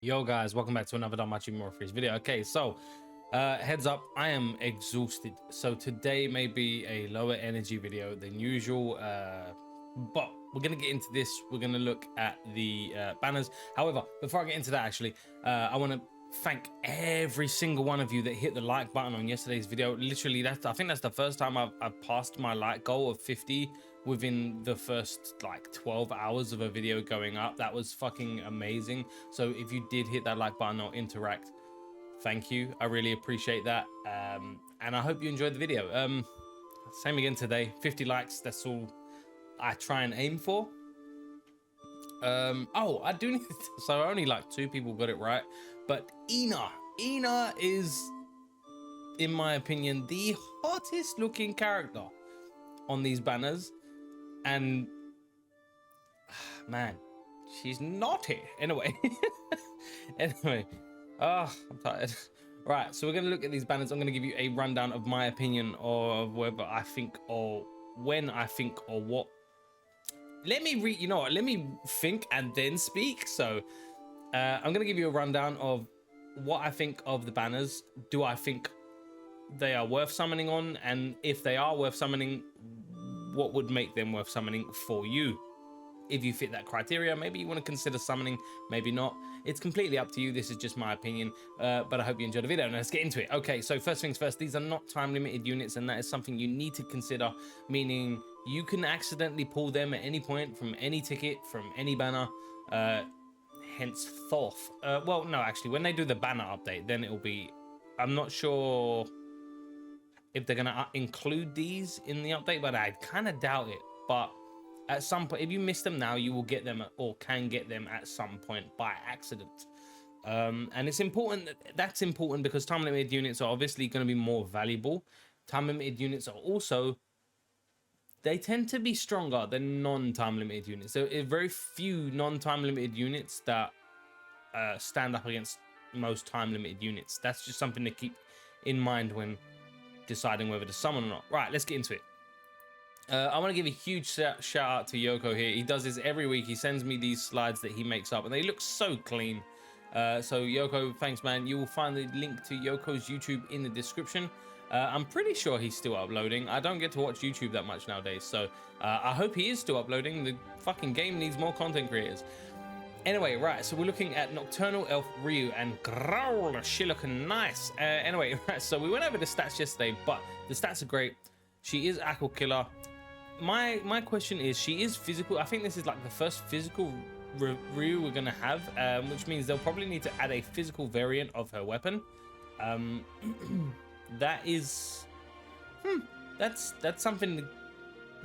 Yo guys, welcome back to another Danmachi Memoria Freese video. Okay, so heads up, I am exhausted. So today may be a lower energy video than usual, but we're gonna get into this. We're gonna look at the banners. However, before I get into that, actually, I want to thank every single one of you that hit the like button on yesterday's video. Literally, I think that's the first time I've passed my like goal of 50 within the first like 12 hours of a video going up. That was fucking amazing. So if you did hit that like button or interact, thank you. I really appreciate that. And I hope you enjoyed the video. Same again today, 50 likes. That's all I try and aim for. Oh, I do need to, so only like 2 people got it right, but Ina is, in my opinion, the hottest looking character on these banners, and man, she's naughty. Anyway, I'm tired. Right, so we're gonna look at these banners. I'm gonna give you a rundown of my opinion of whether I think, or when I think, or what. Let me read, you know what, let me think and then speak. So I'm gonna give you a rundown of what I think of the banners. Do I think they are worth summoning on? And if they are worth summoning, what would make them worth summoning for you? If you fit that criteria, maybe you want to consider summoning, maybe not. It's completely up to you. This is just my opinion, but I hope you enjoyed the video. Now let's get into it. Okay, so first things first, these are not time limited units, and that is something you need to consider, meaning you can accidentally pull them at any point from any ticket, from any banner, henceforth. Well, no, actually, when they do the banner update, then it'll be, I'm not sure if they're gonna include these in the update, but I kind of doubt it. But at some point, if you miss them now, you will get them, or can get them at some point by accident. And it's important, that's important because time limited units are obviously going to be more valuable. Time limited units are also, they tend to be stronger than non-time limited units. So very few non-time limited units that stand up against most time limited units. That's just something to keep in mind when deciding whether to summon or not. Right, let's get into it. I want to give a huge shout out to YOKO here. He does this every week. He sends me these slides that he makes up, and they look so clean. So YOKO, thanks, man. You will find the link to YOKO's YouTube in the description. I'm pretty sure he's still uploading. I don't get to watch YouTube that much nowadays, so I hope he is still uploading. The fucking game needs more content creators. Anyway, right, so we're looking at Nocturnal Elf Ryu, and growl, she looking nice. Anyway, right, so we went over the stats yesterday, but the stats are great. She is Aqua Killer. My question is, she is physical. I think this is like the first physical Ryu we're gonna have, which means they'll probably need to add a physical variant of her weapon. That is, that's something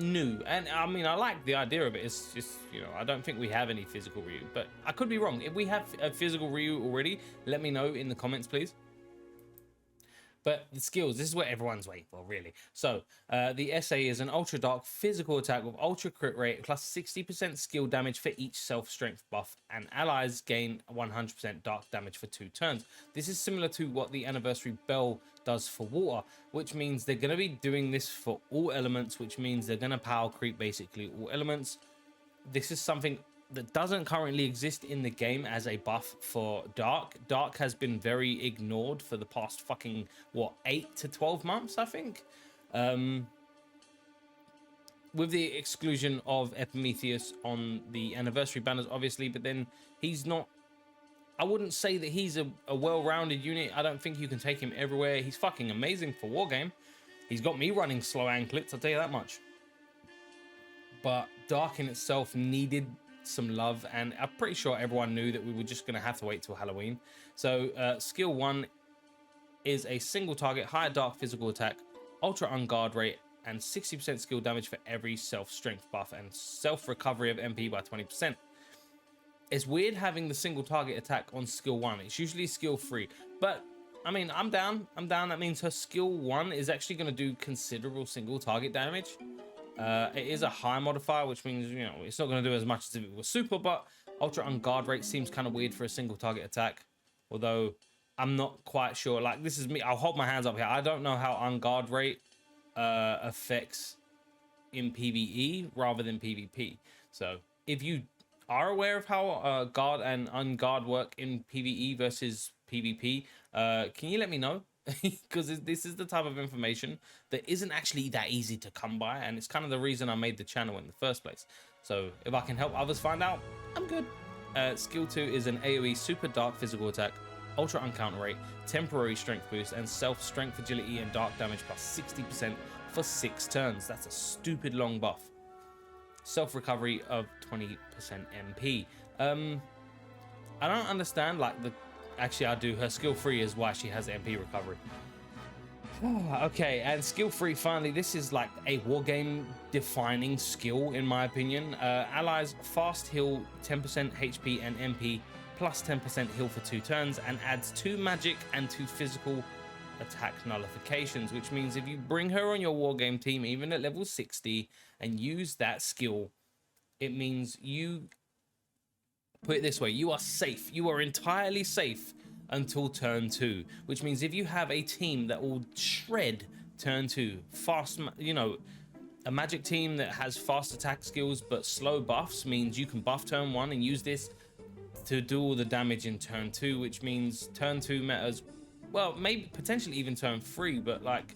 new, and I mean, I like the idea of it. It's just, you know, I don't think we have any physical Ryu, but I could be wrong. If we have a physical Ryu already, let me know in the comments, please. But the skills, this is what everyone's waiting for, really. So the SA is an ultra dark physical attack with ultra crit rate plus 60% skill damage for each self strength buff, and allies gain 100% dark damage for 2 turns. This is similar to what the Anniversary Bell does for water, which means they're going to be doing this for all elements, which means they're going to power creep basically all elements. This is something that doesn't currently exist in the game as a buff for Dark. Dark has been very ignored for the past fucking, what, 8 to 12 months, I think? With the exclusion of Epimetheus on the Anniversary banners, obviously, but then he's not, I wouldn't say that he's a well-rounded unit. I don't think you can take him everywhere. He's fucking amazing for Wargame. He's got me running slow anklets, I'll tell you that much. But Dark in itself needed some love, and I'm pretty sure everyone knew that we were just going to have to wait till Halloween. So skill 1 is a single target higher dark physical attack, ultra unguard rate, and 60% skill damage for every self strength buff, and self recovery of MP by 20%. It's weird having the single target attack on skill 1. It's usually skill 3, but I mean, I'm down. That means her skill 1 is actually going to do considerable single target damage. It is a high modifier, which means, you know, it's not going to do as much as if it was super, but ultra unguard rate seems kind of weird for a single target attack, although I'm not quite sure. Like, this is me, I'll hold my hands up here. I don't know how unguard rate affects in PvE rather than PvP. So if you are aware of how guard and unguard work in PvE versus PvP, can you let me know? Because this is the type of information that isn't actually that easy to come by, and it's kind of the reason I made the channel in the first place. So if I can help others find out, I'm good. Skill 2 is an AoE super dark physical attack, ultra uncounter rate, temporary strength boost, and self strength, agility, and dark damage plus 60% for 6 turns. That's a stupid long buff. Self recovery of 20% MP. I don't understand, like, actually I do. Her skill 3 is why she has MP recovery. Okay, and skill 3, finally, this is like a wargame defining skill in my opinion. Allies fast heal 10% HP and MP plus 10% heal for 2 turns, and adds 2 magic and 2 physical attack nullifications, which means if you bring her on your wargame team even at level 60 and use that skill, it means you, put it this way, you are safe. You are entirely safe until turn 2, which means if you have a team that will shred turn 2, fast, you know, a magic team that has fast attack skills but slow buffs, means you can buff turn 1 and use this to do all the damage in turn 2, which means turn 2 metas, well, maybe potentially even turn 3, but like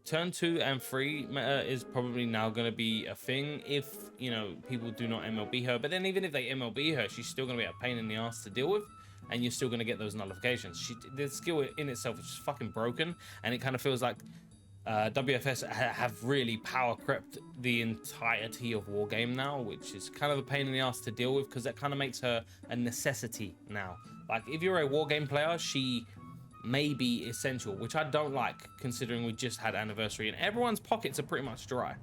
turn 2 and 3 meta is probably now going to be a thing if, you know, people do not MLB her. But then even if they MLB her, she's still going to be a pain in the ass to deal with, and you're still going to get those nullifications. The skill in itself is just fucking broken, and it kind of feels like WFS have really power crept the entirety of Wargame now, which is kind of a pain in the ass to deal with, because that kind of makes her a necessity now. Like, if you're a Wargame player, she may be essential, which I don't like, considering we just had anniversary and everyone's pockets are pretty much dry.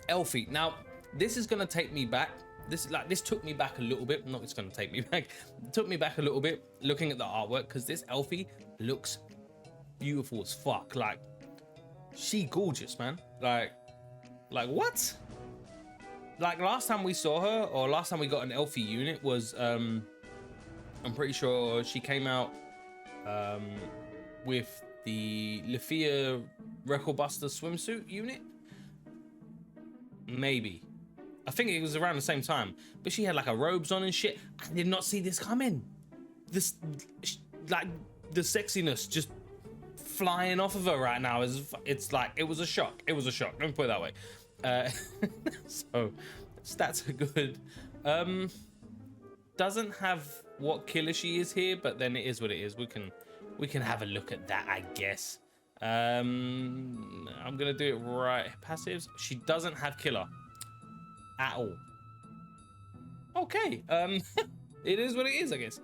Elfie. Now, this is going to take me back. This took me back a little bit. Not it's going to take me back. It took me back a little bit looking at the artwork, because this Elfie looks beautiful as fuck. Like, she gorgeous, man. Like what? Like, last time we saw her, or last time we got an Elfie unit was, I'm pretty sure she came out with the Lafia Record Buster swimsuit unit. Maybe. I think it was around the same time, but she had like her robes on and shit. I did not see this coming. This, like, the sexiness just flying off of her right now is, it's like, it was a shock. It was a shock. Let me put it that way. So stats are good. Doesn't have what killer she is here, but then it is what it is. We can have a look at that, I guess. I'm gonna do it right. Passives. She doesn't have killer at all. Okay. It is what it is, I guess.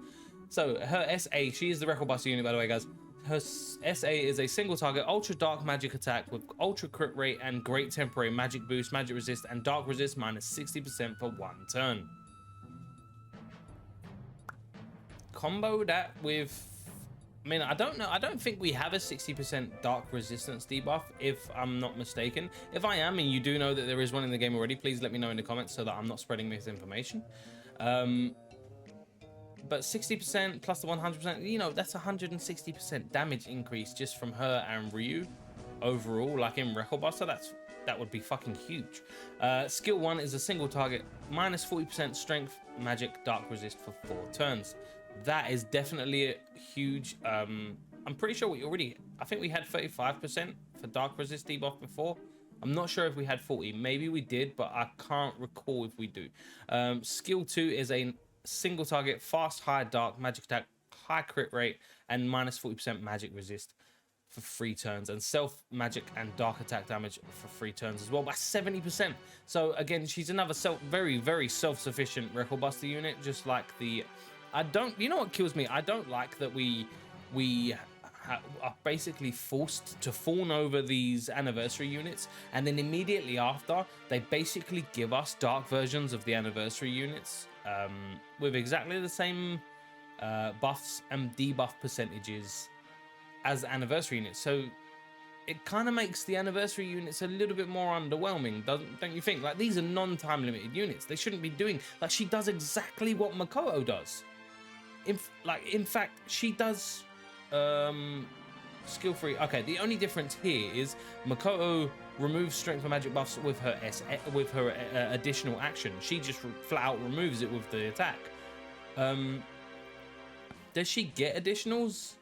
So her SA, she is the Record Buster unit, by the way, guys. Her SA is a single target ultra dark magic attack with ultra crit rate and great temporary magic boost, magic resist, and dark resist minus 60% for 1 turn. Combo that with, I mean, I don't know. I don't think we have a 60% dark resistance debuff, if I'm not mistaken. If I am, and you do know that there is one in the game already, please let me know in the comments so that I'm not spreading misinformation. But 60% plus the 100%, you know, that's 160% damage increase just from her and Ryu overall, like in Record Buster. That would be fucking huge. Skill 1 is a single target, minus 40% strength, magic, dark resist for 4 turns. That is definitely a huge. I'm pretty sure we already, I think we had 35% for dark resist debuff before. I'm not sure if we had 40. Maybe we did, but I can't recall if we do. Skill 2 is a single target, fast, high, dark magic attack, high crit rate, and minus 40% magic resist for 3 turns, and self magic and dark attack damage for 3 turns as well by 70%. So again, she's another very, very self-sufficient Record Buster unit, just like the. You know what kills me? I don't like that we are basically forced to fawn over these anniversary units, and then immediately after they basically give us dark versions of the anniversary units with exactly the same buffs and debuff percentages as anniversary units. So it kind of makes the anniversary units a little bit more underwhelming, don't you think? Like, these are non-time limited units. They shouldn't be doing, like, she does exactly what Makoto does. In fact, she does skill 3. Okay, the only difference here is Makoto remove strength and magic buffs with her additional action. She just flat out removes it with the attack. Does she get additionals?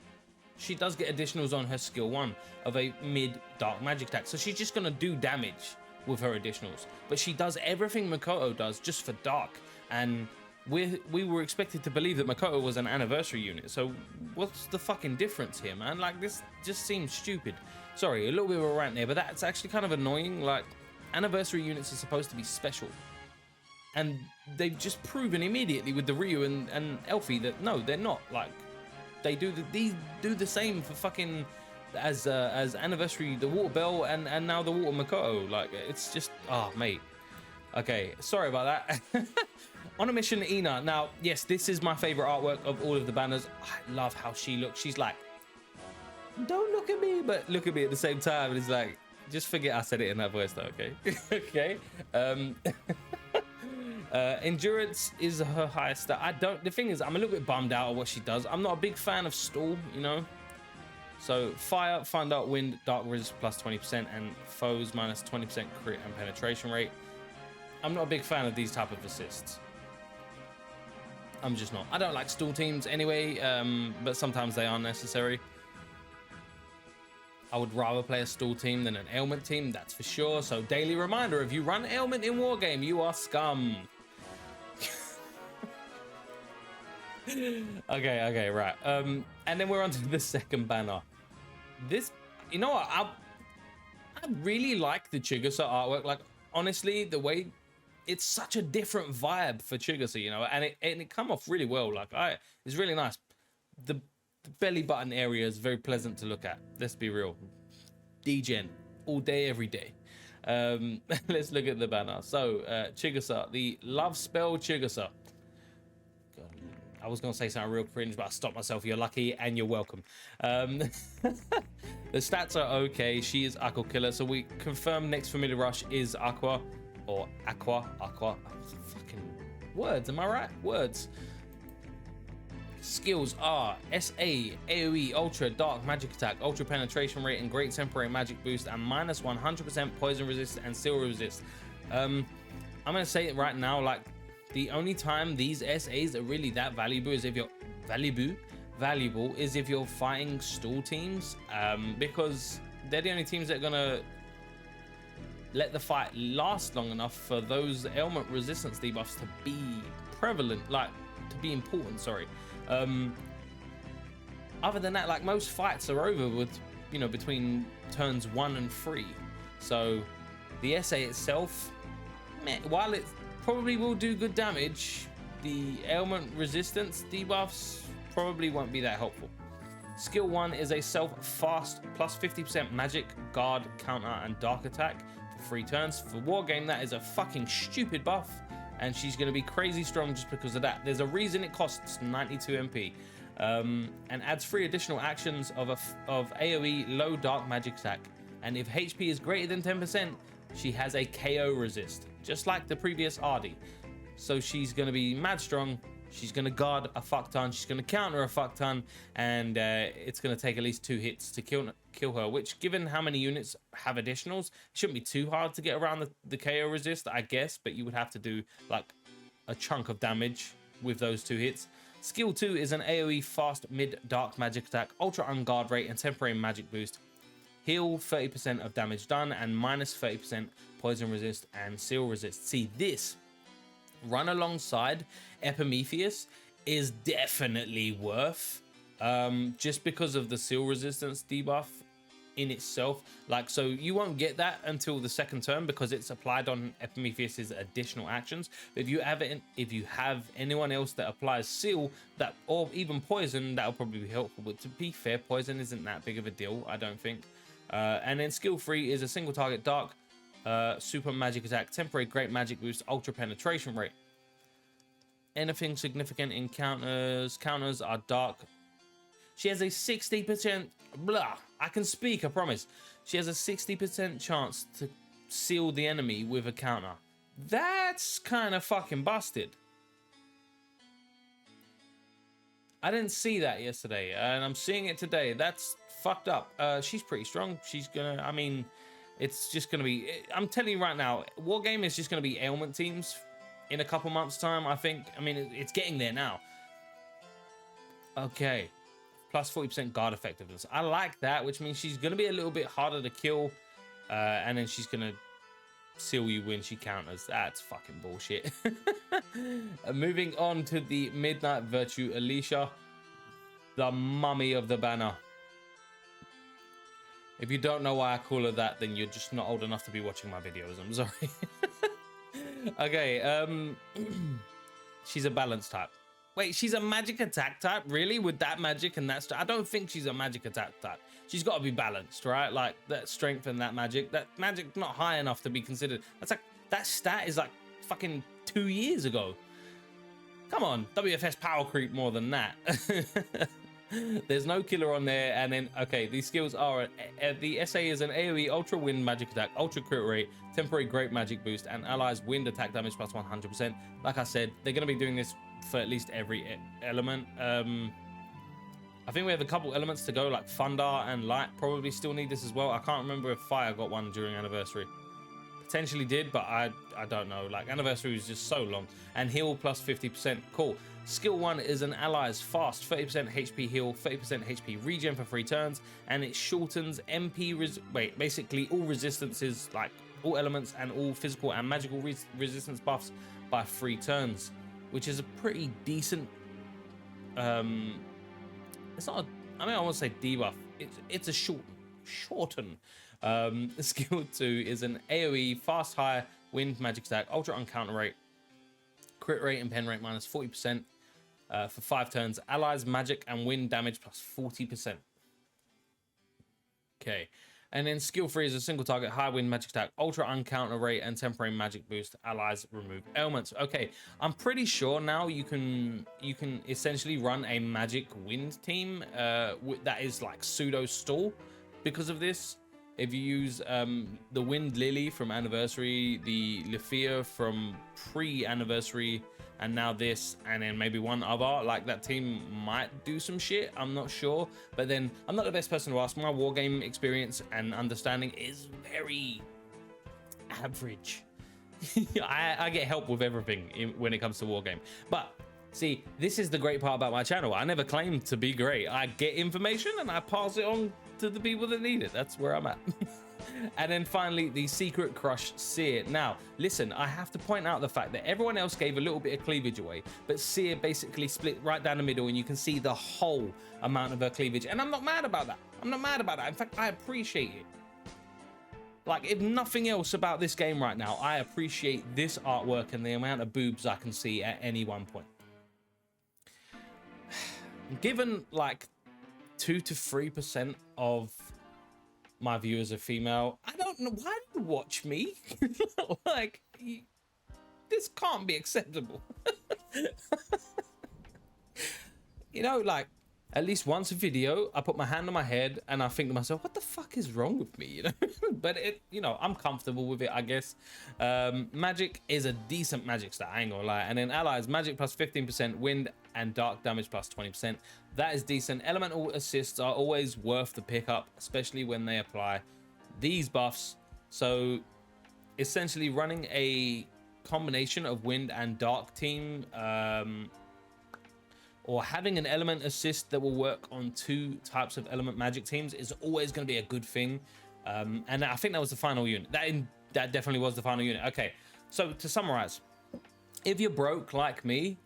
She does get additionals on her skill 1 of a mid dark magic attack. So she's just gonna do damage with her additionals. But she does everything Makoto does just for dark. And we were expected to believe that Makoto was an anniversary unit. So what's the fucking difference here, man? Like, this just seems stupid. Sorry, a little bit of a rant there, but that's actually kind of annoying. Like, anniversary units are supposed to be special. And they've just proven immediately with the Ryu and Elfie that no, they're not. Like, they these do the same for fucking as anniversary, the Water Bell and now the Water Makoto. Like, it's just, oh mate. Okay, sorry about that. On a mission, Ina. Now, yes, this is my favorite artwork of all of the banners. I love how she looks. She's like, don't look at me, but look at me at the same time. And it's like, just forget I said it in that voice though, okay? Okay. Endurance is her highest stat. The thing is, I'm a little bit bummed out at what she does. I'm not a big fan of stall, you know? So fire, find out, wind, dark resist plus 20% and foes minus 20% crit and penetration rate. I'm not a big fan of these type of assists. I'm just not. I don't like stall teams anyway, but sometimes they are necessary. I would rather play a stall team than an ailment team, that's for sure. So daily reminder, if you run ailment in Wargame, you are scum. Okay, right. And then we're on to the second banner. This, you know what? I really like the Chigusa artwork. Like, honestly, the way it's such a different vibe for Chigusa, you know, and it come off really well. Like, it's really nice. The belly button area is very pleasant to look at. Let's be real. Degen all day, every day. Let's look at the banner. So, Chigusa, the love spell Chigusa. God, I was gonna say something real cringe, but I stopped myself. You're lucky and you're welcome. The stats are okay. She is Aqua Killer, so we confirm next familiar rush is Aqua or Aqua. Fucking words, am I right? Words. Skills are SA, AoE, Ultra, Dark Magic Attack, Ultra Penetration Rate, and Great Temporary Magic Boost, and minus 100% Poison Resist and Seal Resist. I'm gonna say it right now, like, the only time these SAs are really that valuable is if you're valuable is if you're fighting stall teams, because they're the only teams that are gonna let the fight last long enough for those ailment resistance debuffs to be prevalent, like to be important, sorry. Other than that, like, most fights are over with, you know, between turns 1 and 3. So the SA itself, while it probably will do good damage, the ailment resistance debuffs probably won't be that helpful. Skill 1 is a self-fast plus 50% magic, guard, counter, and dark attack for 3 turns. For Wargame, that is a fucking stupid buff, and she's going to be crazy strong just because of that. There's a reason it costs 92 MP, and adds 3 additional actions of AoE low dark magic attack. And if HP is greater than 10%, she has a KO resist, just like the previous Ardi. So she's going to be mad strong. She's going to guard a fuck ton. She's going to counter a fuck ton, and it's going to take at least 2 hits to kill her, which, given how many units have additionals, it shouldn't be too hard to get around the KO resist, I guess, but you would have to do like a chunk of damage with those 2 hits. Skill 2 is an AoE fast mid dark magic attack, ultra unguard rate, and temporary magic boost. Heal 30% of damage done, and minus 30% poison resist and seal resist. See, this run alongside Epimetheus is definitely worth, just because of the seal resistance debuff in itself. Like, so you won't get that until the second turn because it's applied on Epimetheus's additional actions. But if you have anyone else that applies seal, that, or even poison, that'll probably be helpful. But to be fair, poison isn't that big of a deal, I don't think. And then skill 3 is a single target dark super magic attack, temporary great magic boost, ultra penetration rate. Anything significant in counters are dark. She has a 60%, I can speak, I promise. She has a 60% chance to seal the enemy with a counter. That's kind of fucking busted. I didn't see that yesterday, and I'm seeing it today. That's fucked up. She's pretty strong. She's gonna, I mean, It's just going to be, I'm telling you right now, Wargame is just going to be ailment teams in a couple months time, I think. I mean, it's getting there now. Okay. Plus 40% guard effectiveness. I like that, which means she's going to be a little bit harder to kill. And then she's going to seal you when she counters. That's fucking bullshit. Moving on to the Midnight Virtue Alicia, the mummy of the banner. If you don't know why I call her that, then you're just not old enough to be watching my videos. I'm sorry. Okay, she's a balance type. Wait, she's a magic attack type? Really? With that magic and that I don't think she's a magic attack type. She's got to be balanced, right? Like that strength and that magic. That magic's not high enough to be considered. That's like, that stat is like fucking 2 years ago. Come on, WFS power creep more than that. There's no killer on there. And then, okay, these skills are, the SA is an AoE ultra wind magic attack, ultra crit rate, temporary great magic boost, and allies wind attack damage plus 100%. Like I said, they're going to be doing this for at least every element. I think we have a couple elements to go, like thunder and light probably still need this as well. I can't remember if fire got one during anniversary. Potentially did, but I don't know. Like anniversary was just so long. And heal plus 50%. Cool. Skill 1 is an ally's fast 30% HP heal, 30% HP regen for 3 turns, and it shortens MP basically all resistances, like all elements and all physical and magical resistance buffs by 3 turns, which is a pretty decent. It's not. I mean, I won't say debuff. It's a shorten. Skill 2 is an AoE fast high wind magic attack, ultra uncounter rate, crit rate and pen rate minus 40%. For 5 turns, allies magic and wind damage plus 40%. Okay, and then skill 3 is a single target high wind magic attack, ultra uncounter rate and temporary magic boost. Allies remove ailments. Okay, I'm pretty sure now you can essentially run a magic wind team that is like pseudo stall because of this. If you use the Wind Lily from Anniversary, the Lefia from pre-Anniversary, and now this, and then maybe one other, like that team might do some shit. I'm not sure. But then I'm not the best person to ask. My wargame experience and understanding is very average. I get help with everything when it comes to wargame. But see, this is the great part about my channel. I never claim to be great. I get information and I pass it on to the people that need it. That's where I'm at. And then finally, the Secret Crush Seer. Now, listen, I have to point out the fact that everyone else gave a little bit of cleavage away, but Seer basically split right down the middle and you can see the whole amount of her cleavage. And I'm not mad about that. I'm not mad about that. In fact, I appreciate it. Like, if nothing else about this game right now, I appreciate this artwork and the amount of boobs I can see at any one point. Given like 2 to 3% of my viewers are female, I don't know why do you watch me. Like, this can't be acceptable. You know, like at least once a video I put my hand on my head and I think to myself, what the fuck is wrong with me, you know? But it, you know, I'm comfortable with it, I guess. Magic is a decent magic stat, I ain't gonna lie. And then allies, magic plus 15%, wind and dark damage plus 20%. That is decent. Elemental assists are always worth the pickup, especially when they apply these buffs. So essentially running a combination of wind and dark team, or having an element assist that will work on 2 types of element magic teams is always going to be a good thing. And I think that was the final unit. That definitely was the final unit. Okay, so to summarize, if you're broke like me,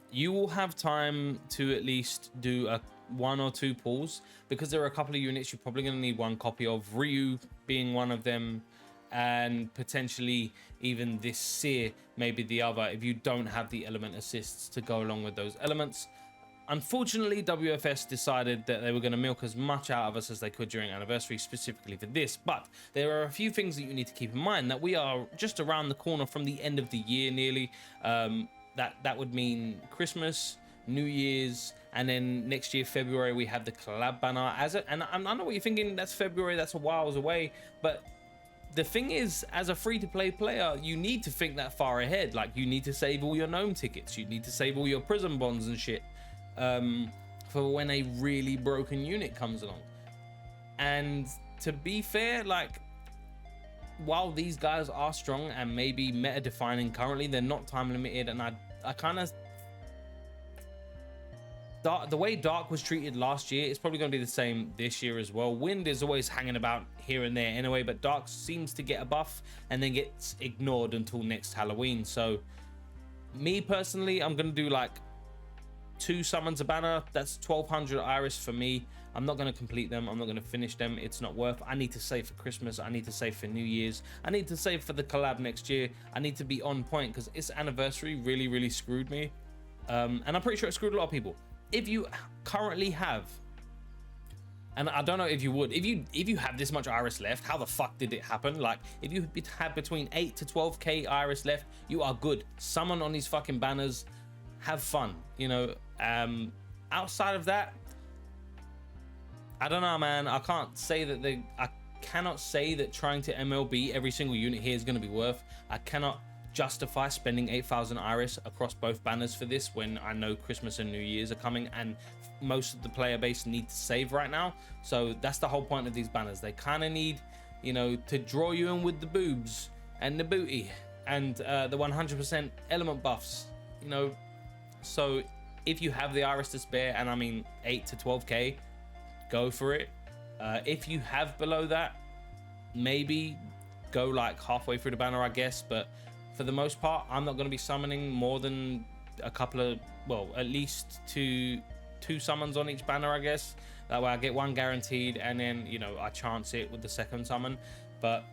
you will have time to at least do 1 or 2 pulls, because there are a couple of units you're probably going to need 1 copy of, Ryu being one of them, and potentially even this Seer maybe the other if you don't have the element assists to go along with those elements. Unfortunately, WFS decided that they were going to milk as much out of us as they could during anniversary, specifically for this. But there are a few things that you need to keep in mind, that we are just around the corner from the end of the year nearly. That would mean Christmas, New Year's, and then next year February we have the collab banner. And I know what you're thinking, that's February, that's a while away, but the thing is, as a free-to-play player, you need to think that far ahead. Like, you need to save all your gnome tickets, you need to save all your prison bonds and shit, for when a really broken unit comes along. And to be fair, like, while these guys are strong and maybe meta defining currently, they're not time limited, and I kind of, the way Dark was treated last year, it's probably going to be the same this year as well. Wind is always hanging about here and there anyway, but Dark seems to get a buff and then gets ignored until next Halloween. So me personally, I'm going to do like 2 summons a banner. That's 1200 iris for me. I'm not going to complete them. I'm not going to finish them. It's not worth. I need to save for Christmas. I need to save for New Year's. I need to save for the collab next year. I need to be on point because its anniversary really screwed me, and I'm pretty sure it screwed a lot of people. If you currently have, and I don't know if you would, if you have this much iris left, how the fuck did it happen? Like, if you have between 8 to 12k iris left, you are good. Summon on these fucking banners, have fun, you know. Outside of that, I don't know, man. I can't say that I cannot say that trying to MLB every single unit here is going to be worth. I cannot justify spending 8,000 iris across both banners for this when I know Christmas and New Year's are coming and most of the player base need to save right now. So that's the whole point of these banners. They kind of need, you know, to draw you in with the boobs and the booty and the 100% element buffs, you know. So if you have the iris to spare, and I mean 8 to 12k, go for it. If you have below that, maybe go like halfway through the banner, I guess. But for the most part, I'm not going to be summoning more than a couple of, well, at least two summons on each banner, I guess. That way I get 1 guaranteed, and then, you know, I chance it with the second summon. But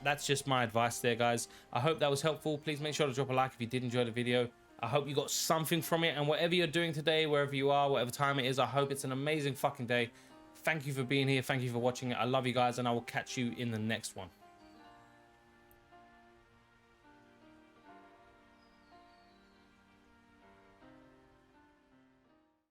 that's just my advice there, guys. I hope that was helpful. Please make sure to drop a like if you did enjoy the video. I hope you got something from it, and whatever you're doing today, wherever you are, whatever time it is, I hope it's an amazing fucking day. Thank you for being here. Thank you for watching it. I love you guys, and I will catch you in the next one.